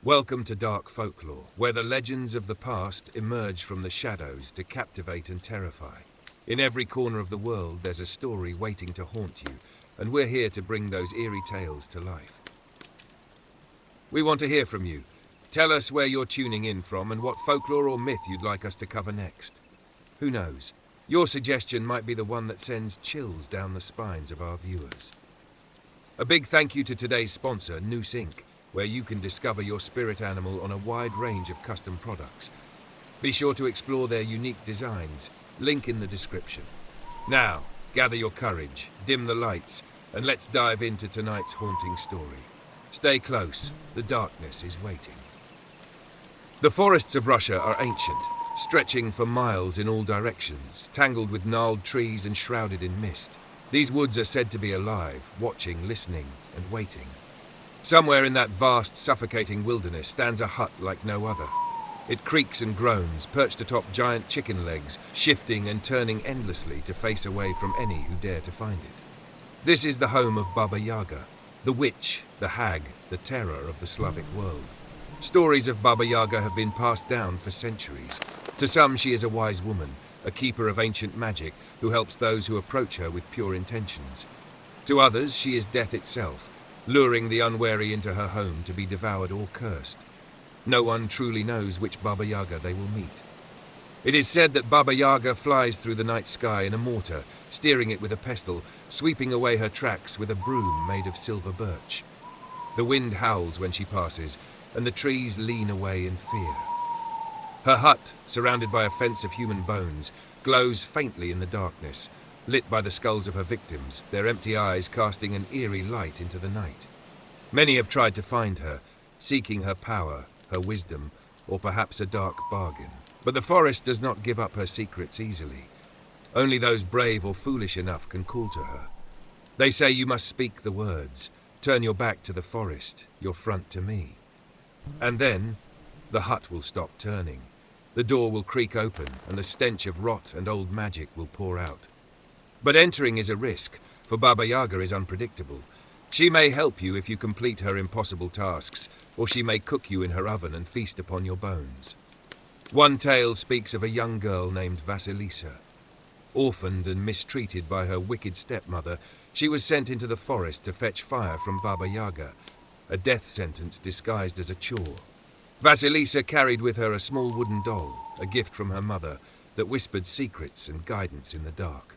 Welcome to Dark Folklore, where the legends of the past emerge from the shadows to captivate and terrify. In every corner of the world, there's a story waiting to haunt you, and we're here to bring those eerie tales to life. We want to hear from you. Tell us where you're tuning in from and what folklore or myth you'd like us to cover next. Who knows? Your suggestion might be the one that sends chills down the spines of our viewers. A big thank you to today's sponsor, Noose Inc., where you can discover your spirit animal on a wide range of custom products. Be sure to explore their unique designs, link in the description. Now, gather your courage, dim the lights, and let's dive into tonight's haunting story. Stay close, the darkness is waiting. The forests of Russia are ancient, stretching for miles in all directions, tangled with gnarled trees and shrouded in mist. These woods are said to be alive, watching, listening, and waiting. Somewhere in that vast, suffocating wilderness stands a hut like no other. It creaks and groans, perched atop giant chicken legs, shifting and turning endlessly to face away from any who dare to find it. This is the home of Baba Yaga, the witch, the hag, the terror of the Slavic world. Stories of Baba Yaga have been passed down for centuries. To some, she is a wise woman, a keeper of ancient magic who helps those who approach her with pure intentions. To others, she is death itself, luring the unwary into her home to be devoured or cursed. No one truly knows which Baba Yaga they will meet. It is said that Baba Yaga flies through the night sky in a mortar, steering it with a pestle, sweeping away her tracks with a broom made of silver birch. The wind howls when she passes, and the trees lean away in fear. Her hut, surrounded by a fence of human bones, glows faintly in the darkness, lit by the skulls of her victims, their empty eyes casting an eerie light into the night. Many have tried to find her, seeking her power, her wisdom, or perhaps a dark bargain. But the forest does not give up her secrets easily. Only those brave or foolish enough can call to her. They say you must speak the words, turn your back to the forest, your front to me. And then, the hut will stop turning. The door will creak open, and the stench of rot and old magic will pour out. But entering is a risk, for Baba Yaga is unpredictable. She may help you if you complete her impossible tasks, or she may cook you in her oven and feast upon your bones. One tale speaks of a young girl named Vasilisa. Orphaned and mistreated by her wicked stepmother, she was sent into the forest to fetch fire from Baba Yaga, a death sentence disguised as a chore. Vasilisa carried with her a small wooden doll, a gift from her mother, that whispered secrets and guidance in the dark.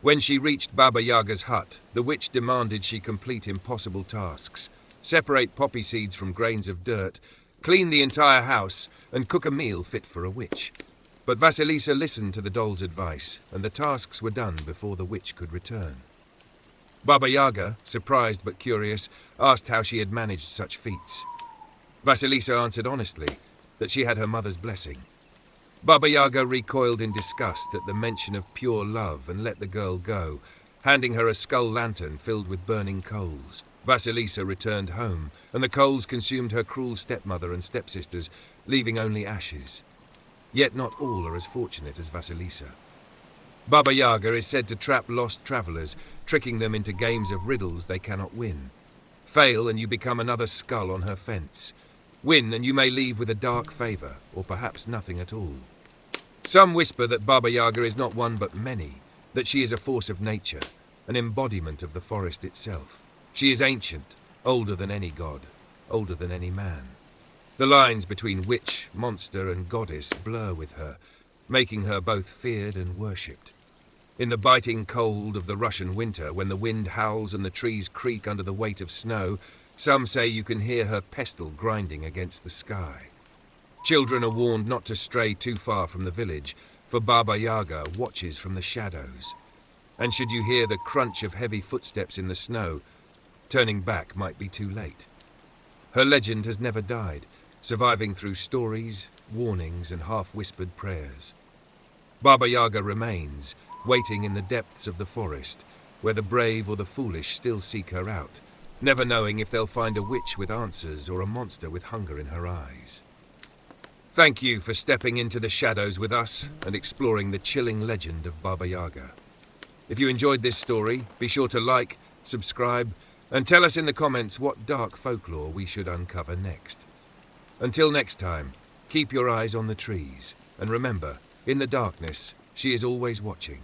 When she reached Baba Yaga's hut, the witch demanded she complete impossible tasks, separate poppy seeds from grains of dirt, clean the entire house, and cook a meal fit for a witch. But Vasilisa listened to the doll's advice, and the tasks were done before the witch could return. Baba Yaga, surprised but curious, asked how she had managed such feats. Vasilisa answered honestly that she had her mother's blessing. Baba Yaga recoiled in disgust at the mention of pure love and let the girl go, handing her a skull lantern filled with burning coals. Vasilisa returned home, and the coals consumed her cruel stepmother and stepsisters, leaving only ashes. Yet not all are as fortunate as Vasilisa. Baba Yaga is said to trap lost travelers, tricking them into games of riddles they cannot win. Fail and you become another skull on her fence. Win and you may leave with a dark favor, or perhaps nothing at all. Some whisper that Baba Yaga is not one but many, that she is a force of nature, an embodiment of the forest itself. She is ancient, older than any god, older than any man. The lines between witch, monster, and goddess blur with her, making her both feared and worshipped. In the biting cold of the Russian winter, when the wind howls and the trees creak under the weight of snow, some say you can hear her pestle grinding against the sky. Children are warned not to stray too far from the village, for Baba Yaga watches from the shadows. And should you hear the crunch of heavy footsteps in the snow, turning back might be too late. Her legend has never died, surviving through stories, warnings, and half-whispered prayers. Baba Yaga remains, waiting in the depths of the forest, where the brave or the foolish still seek her out, never knowing if they'll find a witch with answers or a monster with hunger in her eyes. Thank you for stepping into the shadows with us and exploring the chilling legend of Baba Yaga. If you enjoyed this story, be sure to like, subscribe, and tell us in the comments what dark folklore we should uncover next. Until next time, keep your eyes on the trees, and remember, in the darkness, she is always watching.